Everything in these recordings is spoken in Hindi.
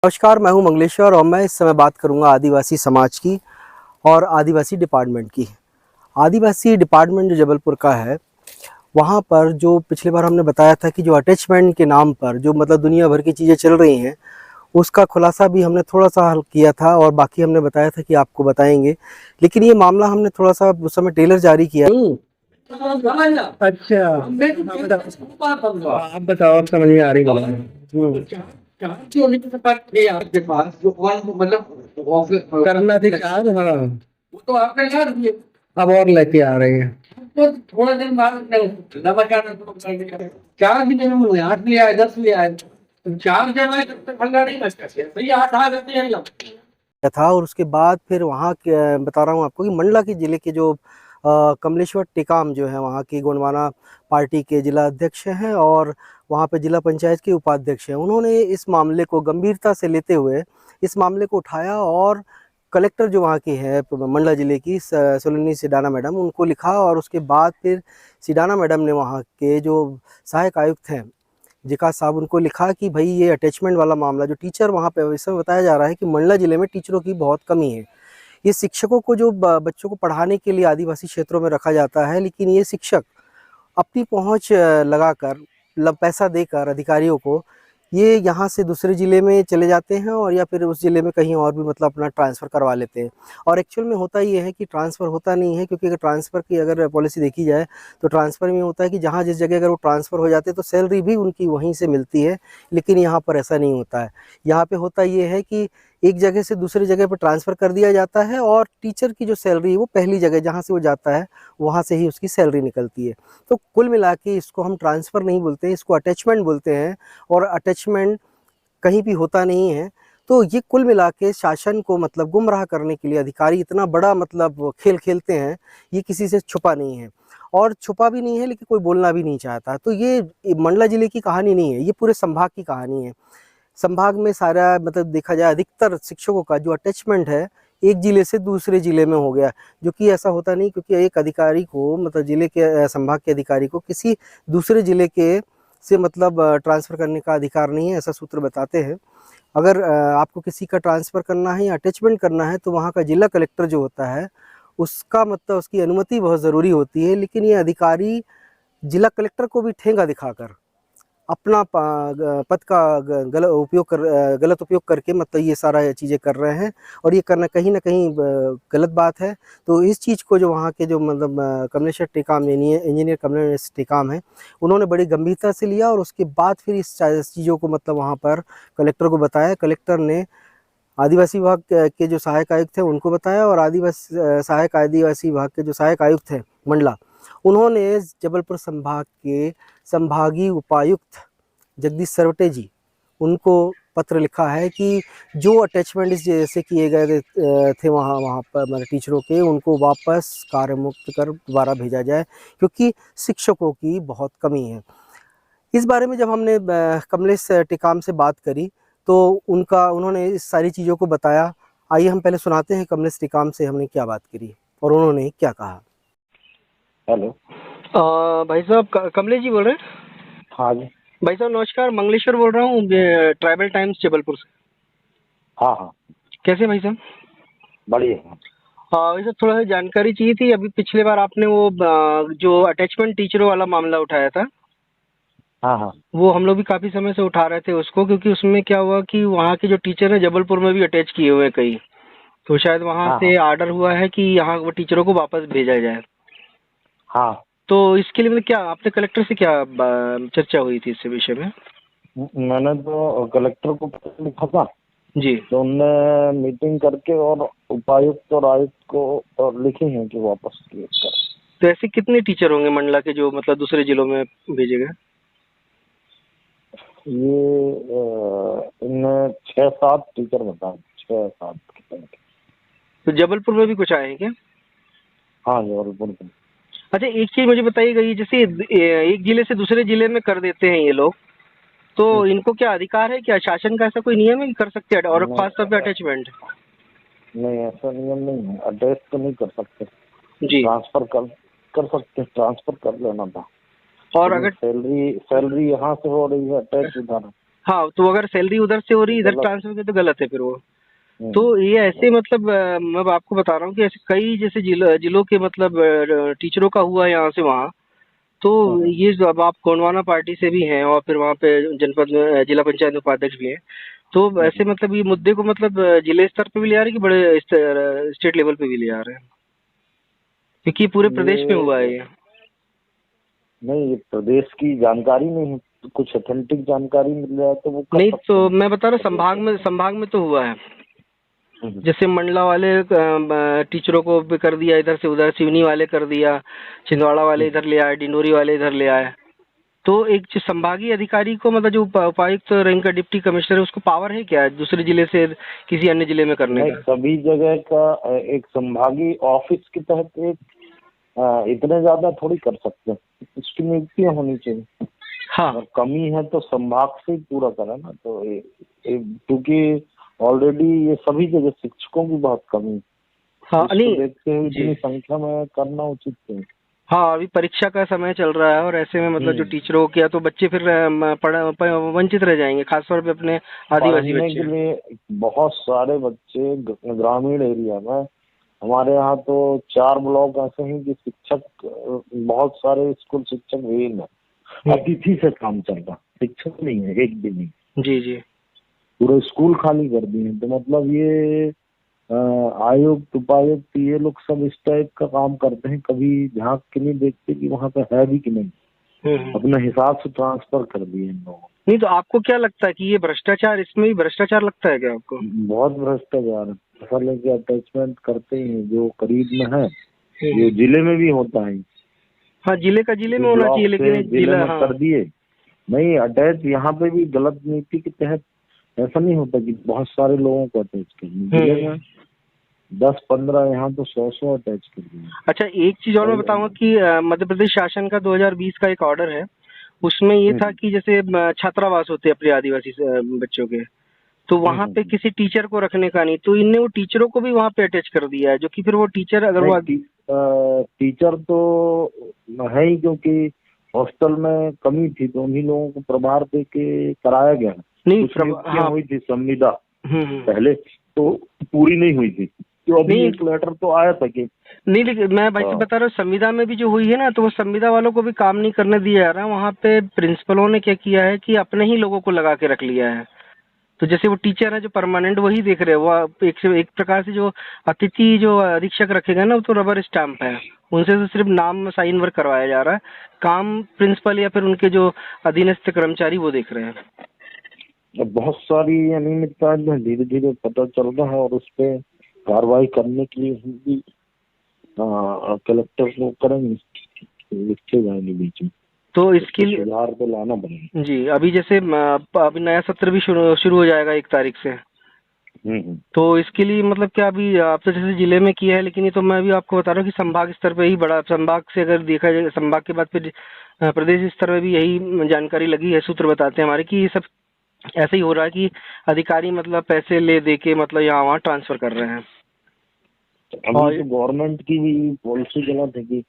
नमस्कार, मैं हूं मंगलेश्वर और मैं इस समय बात करूंगा आदिवासी समाज की और आदिवासी डिपार्टमेंट की। आदिवासी डिपार्टमेंट जो जबलपुर का है, वहां पर जो पिछली बार हमने बताया था कि जो अटैचमेंट के नाम पर जो मतलब दुनिया भर की चीज़ें चल रही हैं, उसका खुलासा भी हमने थोड़ा-सा हल किया था और बाकी हमने बताया था कि आपको बताएँगे। लेकिन ये मामला हमने थोड़ा-सा उस समय टेलर जारी किया। अच्छा, आप बताओ, आप समझ में आ रही बात? आपके पास जो मतलब करना थी चार, हाँ। वो तो आपने ला दिए। अब और लेके आ रहे हैं। तो थोड़ा दिन बाद नवाचार चार भी दिन में 8 ले आए 10 ले आए, 4 जब आए तब तक फंडा नहीं बचता, भैया 8 आ जाते हैं लोग था। और उसके बाद फिर वहाँ के बता रहा हूँ आपको कि मंडला के ज़िले के जो कमलेश्वर टेकाम जो है वहाँ की गोंडवाना पार्टी के जिला अध्यक्ष हैं और वहाँ पे जिला पंचायत के उपाध्यक्ष हैं। उन्होंने इस मामले को गंभीरता से लेते हुए इस मामले को उठाया और कलेक्टर जो वहाँ की है मंडला ज़िले की सोलिनी सिडाना मैडम, उनको लिखा और उसके बाद फिर सिडाना मैडम ने वहाँ के जो सहायक आयुक्त हैं जिका साहब, उनको लिखा कि भाई ये अटैचमेंट वाला मामला जो टीचर वहाँ पे इस समय बताया जा रहा है कि मंडला ज़िले में टीचरों की बहुत कमी है। ये शिक्षकों को जो बच्चों को पढ़ाने के लिए आदिवासी क्षेत्रों में रखा जाता है, लेकिन ये शिक्षक अपनी पहुँच लगाकर पैसा देकर अधिकारियों को ये यहाँ से दूसरे ज़िले में चले जाते हैं और या फिर उस ज़िले में कहीं और भी मतलब अपना ट्रांसफ़र करवा लेते हैं। और एक्चुअल में होता ये है कि ट्रांसफ़र होता नहीं है, क्योंकि अगर ट्रांसफ़र की अगर पॉलिसी देखी जाए तो ट्रांसफ़र में होता है कि जहाँ जिस जगह अगर वो ट्रांसफ़र हो जाते हैं तो सैलरी भी उनकी वहीं से मिलती है, लेकिन यहाँ पर ऐसा नहीं होता है। यहाँ पे होता ये है कि एक जगह से दूसरी जगह पर ट्रांसफ़र कर दिया जाता है और टीचर की जो सैलरी है वो पहली जगह जहाँ से वो जाता है वहाँ से ही उसकी सैलरी निकलती है। तो कुल मिला के इसको हम ट्रांसफ़र नहीं बोलते हैं, इसको अटैचमेंट बोलते हैं और अटैचमेंट कहीं भी होता नहीं है। तो ये कुल मिला के शासन को मतलब गुमराह करने के लिए अधिकारी इतना बड़ा मतलब खेल खेलते हैं, ये किसी से छुपा नहीं है और छुपा भी नहीं है, लेकिन कोई बोलना भी नहीं चाहता। तो ये मंडला ज़िले की कहानी नहीं है, ये पूरे संभाग की कहानी है। संभाग में सारा मतलब देखा जाए अधिकतर शिक्षकों का जो अटैचमेंट है, एक ज़िले से दूसरे ज़िले में हो गया, जो कि ऐसा होता नहीं, क्योंकि एक अधिकारी को मतलब ज़िले के संभाग के अधिकारी को किसी दूसरे ज़िले के से मतलब ट्रांसफ़र करने का अधिकार नहीं है, ऐसा सूत्र बताते हैं। अगर आपको किसी का ट्रांसफ़र करना है या अटैचमेंट करना है तो वहाँ का जिला कलेक्टर जो होता है, उसका मतलब उसकी अनुमति बहुत ज़रूरी होती है। लेकिन ये अधिकारी जिला कलेक्टर को भी ठेंगा दिखाकर अपना पद का गलत उपयोग करके मतलब ये सारा चीज़ें कर रहे हैं और ये करना कहीं न कहीं गलत बात है। तो इस चीज़ को जो वहाँ के जो मतलब कमलेश्वर टेकाम इंजीनियर कमलेश टेकाम हैं, उन्होंने बड़ी गंभीरता से लिया और उसके बाद फिर इस चीज़ों को मतलब वहाँ पर कलेक्टर को बताया। कलेक्टर ने आदिवासी विभाग के जो सहायक आयुक्त थे उनको बताया और सहायक आदिवासी विभाग के जो सहायक आयुक्त हैं मंडला, उन्होंने जबलपुर संभाग के संभागीय उपायुक्त जगदीश सरवटे जी, उनको पत्र लिखा है कि जो अटैचमेंट इस जैसे किए गए थे वहाँ वहाँ पर मतलब टीचरों के, उनको वापस कार्यमुक्त कर दोबारा भेजा जाए, क्योंकि शिक्षकों की बहुत कमी है। इस बारे में जब हमने कमलेश टेकाम से बात करी तो उन्होंने इस सारी चीज़ों को बताया। आइए हम पहले सुनाते हैं कमलेश टेकाम से हमने क्या बात करी और उन्होंने क्या कहा। हेलो। भाई साहब कमलेश जी बोल रहे हैं? हाँ जी। भाई साहब नमस्कार, मंगलेश्वर बोल रहा हूँ ट्राइबल टाइम्स जबलपुर से। हाँ हाँ, कैसे भाई साहब? बढ़िया। हाँ भाई साहब, थोड़ा सा जानकारी चाहिए थी। अभी पिछले बार आपने वो जो अटैचमेंट टीचरों वाला मामला उठाया था, हाँ हाँ वो हम लोग भी काफ़ी समय से उठा रहे थे उसको, क्योंकि उसमें क्या हुआ कि वहाँ के जो टीचर हैं जबलपुर में भी अटैच किए हुए हैं कई, तो शायद वहाँ हाँ से हाँ आर्डर हुआ है कि यहाँ वो टीचरों को वापस भेजा जाए। हाँ। तो इसके लिए मतलब क्या आपने कलेक्टर से क्या चर्चा हुई थी इस विषय में? मैंने तो कलेक्टर को पत्र लिखा था, जी। तो उनने मीटिंग करके और उपायुक्त और आयुक्त को और लिखे हैं कि वापस किए कर। तो ऐसे कितने टीचर होंगे मंडला के जो मतलब दूसरे जिलों में भेजे गए? ये इनने 6-7 टीचर बताए, 6-7 कितने। तो जबलपुर में भी कुछ आए हैं क्या? हाँ जबलपुर में। अच्छा, एक चीज़ मुझे बताइएगा, ये जैसे एक जिले से दूसरे जिले में कर देते हैं ये लोग, तो इनको क्या अधिकार है? क्या शासन का ऐसा कोई नियम है कि कर सकते हैं, और खास तौर पे अटैचमेंट? नहीं ऐसा नियम नहीं है, अटैच तो नहीं कर सकते। जी। ट्रांसफर कर सकते, ट्रांसफर कर लेना था। और लेकिन अगर सैलरी यहाँ से हो रही है, अटैच उधर। हाँ, तो अगर सैलरी उधर से हो रही इधर गलत। ट्रांसफर की तो गलत है फिर वो। हम्म। तो ये ऐसे मतलब मैं आपको बता रहा हूँ कि ऐसे कई जैसे जिलों के मतलब टीचरों का हुआ है यहाँ से वहाँ। तो ये जो अब आप गोंडवाना पार्टी से भी हैं और फिर वहाँ पे जनपद में जिला पंचायत उपाध्यक्ष भी हैं। तो ऐसे मतलब ये मुद्दे को मतलब जिले स्तर पे भी ले आ रहे हैं कि बड़े स्टेट लेवल पे भी ले आ रहे हैं, क्योंकि पूरे प्रदेश में हुआ है ये। नहीं, ये प्रदेश की जानकारी नहीं है, तो कुछ ऑथेंटिक जानकारी मिल जाए तो वो कर नहीं सकते तो हैं। मैं बता रहा हूँ संभाग में तो हुआ है। जैसे मंडला वाले टीचरों को भी कर दिया इधर से उधर, सिवनी वाले कर दिया, छिंदवाड़ा वाले इधर ले आए, डिंडोरी वाले इधर ले आए। तो एक जो संभागीय अधिकारी को मतलब जो उपायुक्त रैंक का डिप्टी कमिश्नर है उसको पावर है क्या दूसरे जिले से किसी अन्य जिले में करने नहीं, का? सभी जगह का एक संभागीय ऑफिस के तहत एक इतने ज्यादा थोड़ी कर सकते हैं, इसकी नियुक्तियां होनी चाहिए। हाँ और कमी है तो संभाग से ही पूरा करा ना। तो क्योंकि ऑलरेडी ये सभी जगह शिक्षकों की बहुत कमी है, हाँ इसको नहीं देखते हुए जी। इतनी संख्या में करना उचित नहीं। हाँ, अभी परीक्षा का समय चल रहा है और ऐसे में मतलब जो टीचरों को किया तो बच्चे फिर वंचित रह जाएंगे, खासतौर पे अपने आदिवासी पढ़ने के बच्चे। लिए बहुत सारे बच्चे ग्रामीण एरिया में, हमारे यहाँ तो 4 ब्लॉक ऐसे हैं कि शिक्षक बहुत सारे स्कूल शिक्षक विहीन है, अतिथि से काम चल रहा, शिक्षक नहीं है एक भी नहीं। जी जी। पूरे स्कूल खाली कर दिए। तो मतलब ये आयुक्त उपायुक्त ये लोग सब इस टाइप का काम करते हैं, कभी झांक के नहीं देखते कि वहाँ पे है भी कि नहीं, अपने हिसाब से ट्रांसफर कर दिए इन लोगों। नहीं तो आपको क्या लगता है कि ये भ्रष्टाचार, इसमें भी भ्रष्टाचार लगता है क्या आपको? बहुत भ्रष्टाचार है, ऐसा लेके अटैचमेंट करते हैं जो करीब में है, जो जिले में भी होता है। हाँ, जिले का जिले में होना चाहिए, लेकिन जिले में हाँ। कर दिए नहीं अटैच। यहाँ पे भी गलत नीति के तहत ऐसा नहीं होता कि बहुत सारे लोगों को अटैच कर दिए, जिले में 10-15, यहाँ तो 100 अटैच कर दिए। अच्छा, एक चीज और मैं बताऊंगा कि मध्य प्रदेश शासन का 2020 का एक ऑर्डर है, उसमें ये था कि जैसे छात्रावास होते हैं अपने आदिवासी बच्चों के, तो वहाँ पे किसी टीचर को रखने का नहीं, तो इनने वो टीचरों को भी वहाँ पे अटैच कर दिया है, जो कि फिर वो टीचर अगर वो टीचर तो है ही, क्योंकि हॉस्टल में कमी थी तो उन्हीं लोगों को प्रभार दे के कराया गया। नहीं हाँ हुई थी संविदा पहले, तो पूरी नहीं हुई थी, तो अभी एक लेटर तो आया था कि नहीं, लेकिन मैं भाई बता रहा हूँ संविदा में भी जो हुई है ना, तो वो संविदा वालों को भी काम नहीं करने दिया जा रहा। वहाँ पे प्रिंसिपलों ने क्या किया है कि अपने ही लोगों को लगा के रख लिया है। तो जैसे वो टीचर है जो परमानेंट वही देख रहे हैं, वो एक प्रकार से जो अतिथि जो अधीक्षक रखेगा ना, वो तो रबर स्टैंप है, उनसे तो सिर्फ नाम साइन वर्क करवाया जा रहा है, काम प्रिंसिपल या फिर उनके जो अधीनस्थ कर्मचारी वो देख रहे हैं। बहुत सारी अनियमितता धीरे धीरे पता चल रहा है और उस पर कार्रवाई करने के लिए हम भी कलेक्टर को करेंगे, लिखे जाएंगे बीच में। तो इसके लिए सुधार तो लाना पड़ेगा जी। अभी जैसे अभी नया सत्र भी शुरू हो जाएगा 1 तारीख से। तो इसके लिए मतलब क्या अभी आप तो जैसे जिले में किया है, लेकिन ये तो मैं भी आपको बता रहा हूँ कि संभाग स्तर पे ही बड़ा, संभाग से अगर देखा जाए, संभाग के बाद फिर प्रदेश स्तर में भी यही जानकारी लगी है, सूत्र बताते हैं हमारे कि ये सब ऐसे ही हो रहा है कि अधिकारी मतलब पैसे ले दे के मतलब यहाँ वहाँ ट्रांसफर कर रहे हैं। अभी तो गवर्नमेंट की भी पॉलिसी गलत है कि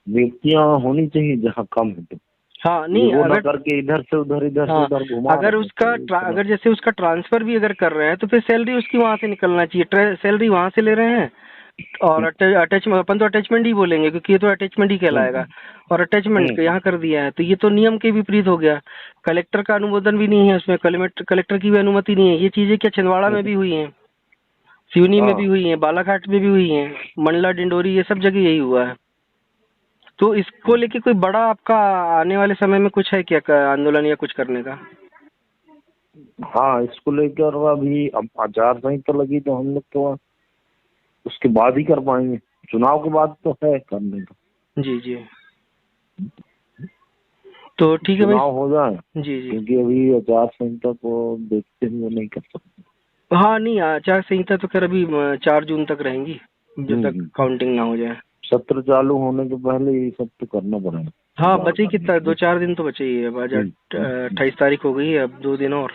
नियुक्तियां होनी चाहिए जहाँ कम है, तो हाँ नहीं, अगर करके इधर से उधर घुमा, अगर उसका अगर जैसे उसका ट्रांसफर भी अगर कर रहे हैं तो फिर सैलरी उसकी वहां से निकलना चाहिए, सैलरी वहां से ले रहे हैं और अटैचमेंट, अपन तो अटैचमेंट ही बोलेंगे क्योंकि ये तो अटैचमेंट ही कहलाएगा, और अटैचमेंट यहाँ कर दिया है, तो ये तो नियम के विपरीत हो गया। कलेक्टर का अनुमोदन भी नहीं है उसमें, कलेक्टर की भी अनुमति नहीं है। ये चीजें क्या छिंदवाड़ा में भी हुई है, सिवनी में भी हुई है, बालाघाट में भी हुई है, मंडला डिंडोरी ये सब जगह यही हुआ है। तो इसको लेके कोई बड़ा आपका आने वाले समय में कुछ है क्या आंदोलन या कुछ करने का? हाँ, इसको लेकर अभी अब आचार संहिता लगी तो हम लोग तो उसके बाद ही कर पाएंगे, चुनाव के बाद तो है करने का। जी जी, तो ठीक है भाई, चुनाव हो जाए जी जी, क्योंकि अभी आचार संहिता को देखते हुए नहीं कर सकते। हाँ नहीं, आचार संहिता तो खैर अभी 4 जून तक रहेंगी जब तक काउंटिंग ना हो जाए। सत्र चालू होने के पहले ये सब तो करना पड़ेगा। हाँ, बचे कितना, 2-4 दिन तो बचे ही है, आज 28 तारीख हो गई है, अब 2 दिन और।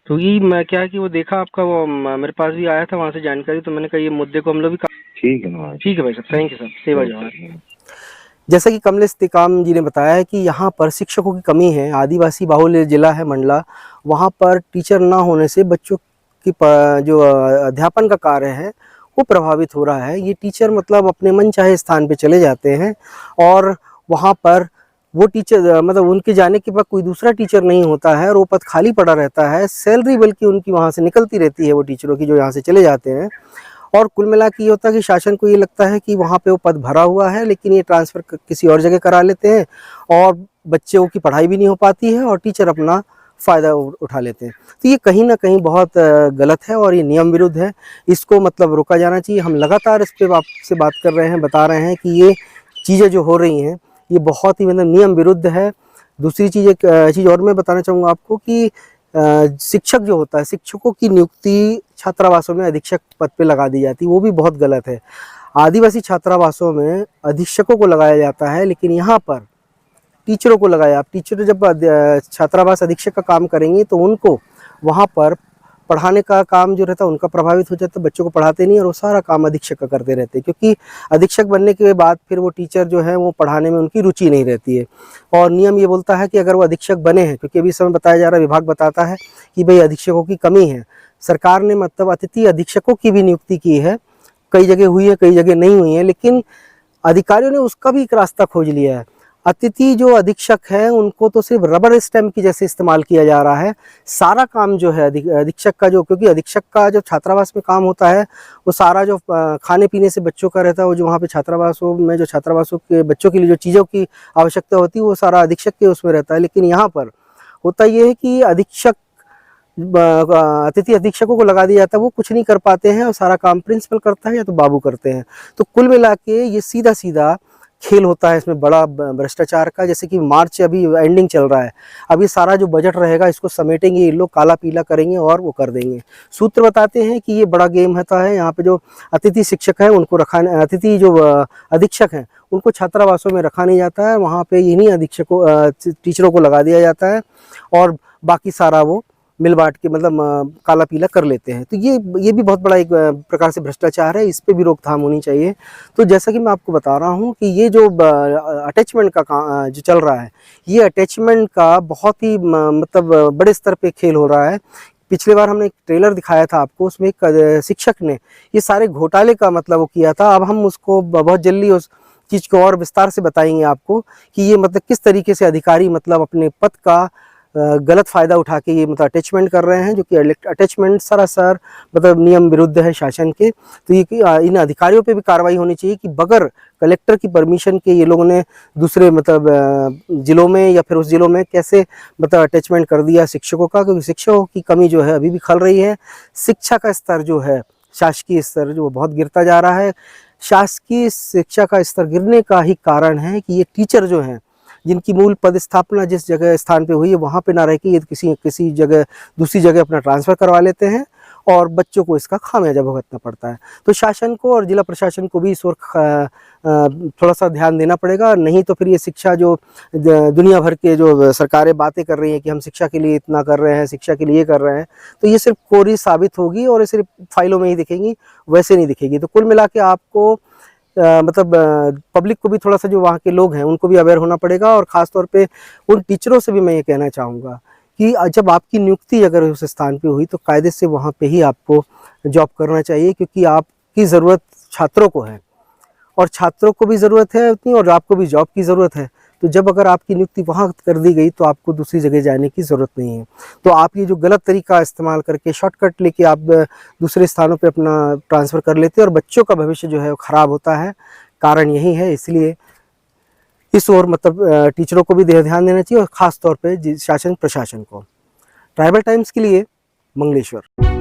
तो ये मैं क्या है कि वो देखा आपका, वो मेरे पास भी आया था वहाँ से जानकारी, तो मैंने कहा ये मुद्दे को हम लोग भी ठीक है भाई, ठीक है भाई साहब, थैंक यू सर, सेवा जवाहर। जैसा कि कमलेश टिकाम जी ने बताया है कि यहाँ पर शिक्षकों की कमी है, आदिवासी बाहुल्य जिला है मंडला, वहाँ पर टीचर ना होने से बच्चों की जो अध्यापन का कार्य है वो प्रभावित हो रहा है। ये टीचर मतलब अपने मन चाहे स्थान पे चले जाते हैं और वहाँ पर वो टीचर मतलब उनके जाने के बाद कोई दूसरा टीचर नहीं होता है और वो पद खाली पड़ा रहता है। सैलरी बल्कि उनकी वहाँ से निकलती रहती है वो टीचरों की जो यहाँ से चले जाते हैं। और कुल मिला के ये होता है कि शासन को ये लगता है कि वहाँ पे वो पद भरा हुआ है, लेकिन ये ट्रांसफ़र किसी और जगह करा लेते हैं और बच्चों की पढ़ाई भी नहीं हो पाती है और टीचर अपना फ़ायदा उठा लेते हैं। तो ये कहीं ना कहीं बहुत गलत है और ये नियम विरुद्ध है। इसको मतलब रोका जाना चाहिए। हम लगातार इस पर आपसे बात कर रहे हैं, बता रहे हैं कि ये चीज़ें जो हो रही हैं ये बहुत ही मतलब नियम विरुद्ध है। दूसरी चीज़ एक चीज़ और मैं बताना चाहूँगा आपको कि शिक्षक जो होता है, शिक्षकों की नियुक्ति छात्रावासों में अधीक्षक पद पे लगा दी जाती है, वो भी बहुत गलत है। आदिवासी छात्रावासों में अधीक्षकों को लगाया जाता है, लेकिन यहाँ पर टीचरों को लगाया। आप टीचर जब छात्रावास अधीक्षक का काम करेंगे तो उनको वहाँ पर पढ़ाने का काम जो रहता है उनका प्रभावित हो जाता है, बच्चों को पढ़ाते नहीं और वो सारा काम अधीक्षक का करते रहते हैं, क्योंकि अधीक्षक बनने के बाद फिर वो टीचर जो है वो पढ़ाने में उनकी रुचि नहीं रहती है। और नियम ये बोलता है कि अगर वो अधीक्षक बने हैं, क्योंकि अभी समय बताया जा रहा है, विभाग बताता है कि भाई अधीक्षकों की कमी है, सरकार ने मतलब अतिथि अधीक्षकों की भी नियुक्ति की है, कई जगह हुई है कई जगह नहीं हुई है, लेकिन अधिकारियों ने उसका भी एक रास्ता खोज लिया है। अतिथि जो अधीक्षक है उनको तो सिर्फ रबर स्टैम्प की जैसे इस्तेमाल किया जा रहा है। सारा काम जो है अधीक्षक का जो, क्योंकि अधीक्षक का जो छात्रावास में काम होता है वो सारा जो खाने पीने से बच्चों का रहता है, वो जो वहाँ पे छात्रावासों में जो छात्रावासों के बच्चों के लिए जो चीज़ों की आवश्यकता होती है वो सारा अधीक्षक के उसमें रहता है। लेकिन यहाँ पर होता ये है कि अधीक्षक अतिथि अधीक्षकों को लगा दिया जाता है, वो कुछ नहीं कर पाते हैं और सारा काम प्रिंसिपल करता है या तो बाबू करते हैं। तो कुल मिला के ये सीधा सीधा खेल होता है इसमें बड़ा भ्रष्टाचार का। जैसे कि मार्च अभी एंडिंग चल रहा है, अभी सारा जो बजट रहेगा इसको समेटेंगे ये लोग, काला पीला करेंगे और वो कर देंगे। सूत्र बताते हैं कि ये बड़ा गेम होता है। यहाँ पे जो अतिथि शिक्षक है उनको रखा, अतिथि जो अधीक्षक हैं उनको छात्रावासों में रखा नहीं जाता है, वहाँ पे इन्हीं अधीक्षकों टीचरों को लगा दिया जाता है और बाकी सारा वो मिल बांट के मतलब काला पीला कर लेते हैं। तो ये भी बहुत बड़ा एक प्रकार से भ्रष्टाचार है, इस पे भी रोकथाम होनी चाहिए। तो जैसा कि मैं आपको बता रहा हूँ कि ये जो अटैचमेंट का जो चल रहा है, ये अटैचमेंट का बहुत ही मतलब बड़े स्तर पे खेल हो रहा है। पिछले बार हमने एक ट्रेलर दिखाया था आपको, उसमें एक शिक्षक ने ये सारे घोटाले का मतलब वो किया था। अब हम उसको बहुत जल्दी उस चीज़ को और विस्तार से बताएंगे आपको कि ये मतलब किस तरीके से अधिकारी मतलब अपने पद का गलत फ़ायदा उठा के ये मतलब अटैचमेंट कर रहे हैं, जो कि अटैचमेंट सरासर मतलब नियम विरुद्ध है शासन के। तो ये इन अधिकारियों पे भी कार्रवाई होनी चाहिए कि बगैर कलेक्टर की परमिशन के ये लोगों ने दूसरे मतलब ज़िलों में या फिर उस ज़िलों में कैसे मतलब अटैचमेंट कर दिया शिक्षकों का, क्योंकि शिक्षकों की कमी जो है अभी भी खल रही है। शिक्षा का स्तर जो है, शासकीय स्तर जो बहुत गिरता जा रहा है। शासकीय शिक्षा का स्तर गिरने का ही कारण है कि ये टीचर जो हैं, जिनकी मूल पद स्थापना जिस जगह स्थान पे हुई है वहाँ पे ना रह के ये किसी जगह दूसरी जगह अपना ट्रांसफ़र करवा लेते हैं और बच्चों को इसका खामियाजा भुगतना पड़ता है। तो शासन को और जिला प्रशासन को भी इस ओर थोड़ा सा ध्यान देना पड़ेगा, नहीं तो फिर ये शिक्षा जो दुनिया भर के जो सरकारें बातें कर रही हैं कि हम शिक्षा के लिए इतना कर रहे हैं, शिक्षा के लिए ये कर रहे हैं, तो ये सिर्फ कोरी साबित होगी और ये सिर्फ फाइलों में ही दिखेंगी, वैसे नहीं दिखेगी। तो कुल मिला के आपको मतलब पब्लिक को भी थोड़ा सा, जो वहाँ के लोग हैं उनको भी अवेयर होना पड़ेगा। और ख़ास तौर पे उन टीचरों से भी मैं ये कहना चाहूँगा कि जब आपकी नियुक्ति अगर उस स्थान पे हुई तो कायदे से वहाँ पे ही आपको जॉब करना चाहिए, क्योंकि आपकी ज़रूरत छात्रों को है और छात्रों को भी ज़रूरत है उतनी और आपको भी जॉब की ज़रूरत है। तो जब अगर आपकी नियुक्ति वहाँ कर दी गई तो आपको दूसरी जगह जाने की ज़रूरत नहीं है। तो आप ये जो गलत तरीका इस्तेमाल करके शॉर्टकट लेके आप दूसरे स्थानों पे अपना ट्रांसफ़र कर लेते हैं और बच्चों का भविष्य जो है वो ख़राब होता है। कारण यही है, इसलिए इस ओर मतलब टीचरों को भी ध्यान देना चाहिए और ख़ास तौर पे शासन प्रशासन को। ट्राइबल टाइम्स के लिए मंगलेश्वर।